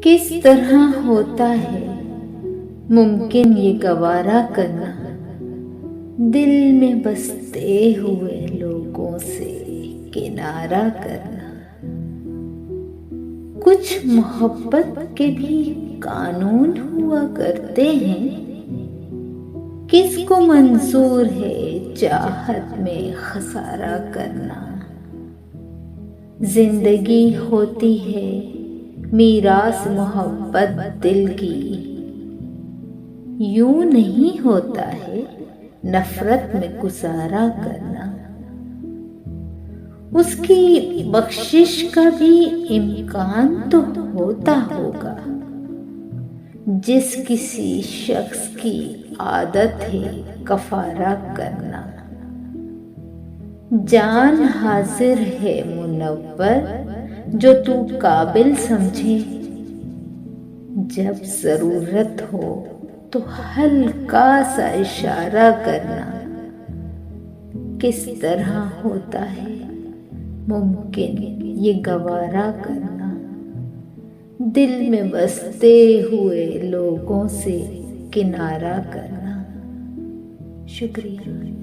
किस तरह होता है मुमकिन ये गवारा करना, दिल में बसते हुए लोगों से किनारा करना। कुछ मोहब्बत के भी कानून हुआ करते हैं, किसको मंजूर है चाहत में खसारा करना। जिंदगी होती है मीरास मोहब्बत दिल की, यूं नहीं होता है नफरत में गुजारा करना। उसकी बख्शिश का भी इम्कान तो होता होगा, जिस किसी शख्स की आदत है कफारा करना। जान हाजिर है मुनव्वर जो तू काबिल समझे, जब जरूरत हो तो हल्का सा इशारा करना। किस तरह होता है मुमकिन ये गवारा करना, दिल में बसते हुए लोगों से किनारा करना। शुक्रिया।